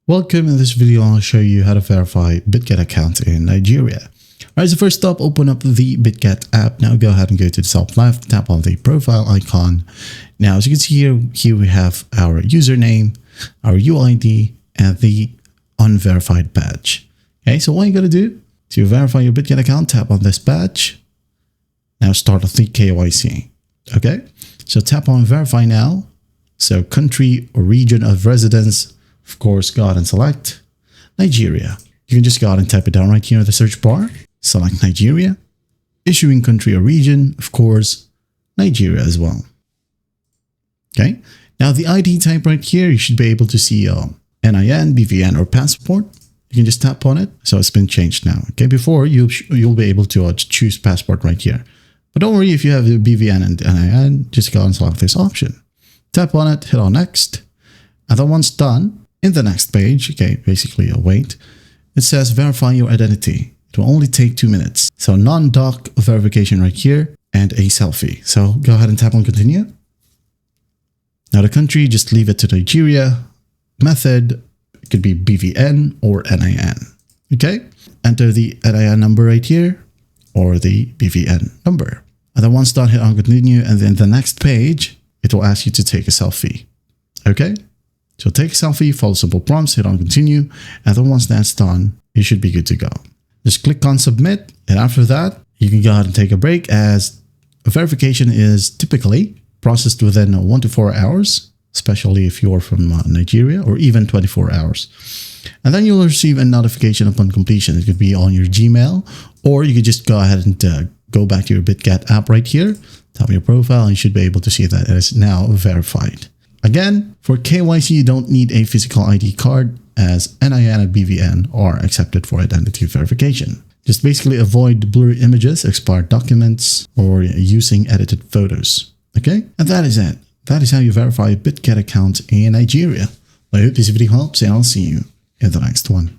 Welcome. In this video, I'll show you how to verify Bitget account in Nigeria. Alright, so first up, open up the Bitget app. Now go ahead and go to the top left, tap on the profile icon. Now, as you can see here we have our username, our UID, and the unverified badge. Okay, so what you gotta do to verify your Bitget account, tap on this badge. Now start the KYC. Okay, so tap on verify now. So country or region of residence, of course, go ahead and select Nigeria. You can just go ahead and type it down right here in the search bar. Select Nigeria. Issuing country or region, of course, Nigeria as well. Okay. Now the ID type right here, you should be able to see NIN, BVN, or passport. You can just tap on it. So it's been changed now. Okay. Before you'll be able to choose passport right here. But don't worry if you have the BVN and NIN, just go and select this option. Tap on it, hit on next. And then once done, in the next page, okay, basically wait, it says verify your identity. It will only take 2 minutes. So non-doc verification right here and a selfie. So go ahead and tap on continue. Now the country, just leave it to Nigeria. Method, it could be BVN or NIN. Okay, enter the NIN number right here or the BVN number. And then once done, hit on continue. And then the next page, it will ask you to take a selfie. Okay. So take a selfie, follow simple prompts, hit on continue, and then once that's done, you should be good to go. Just click on submit, and after that, you can go ahead and take a break as verification is typically processed within 1 to 4 hours, especially if you're from Nigeria, or even 24 hours. And then you'll receive a notification upon completion. It could be on your Gmail, or you could just go ahead and go back to your Bitget app right here, tap your profile, and you should be able to see that it is now verified. Again, for KYC, you don't need a physical ID card as NIN and BVN are accepted for identity verification. Just basically avoid blurry images, expired documents, or using edited photos. Okay, and that is it. That is how you verify a Bitget account in Nigeria. I hope this video helps and I'll see you in the next one.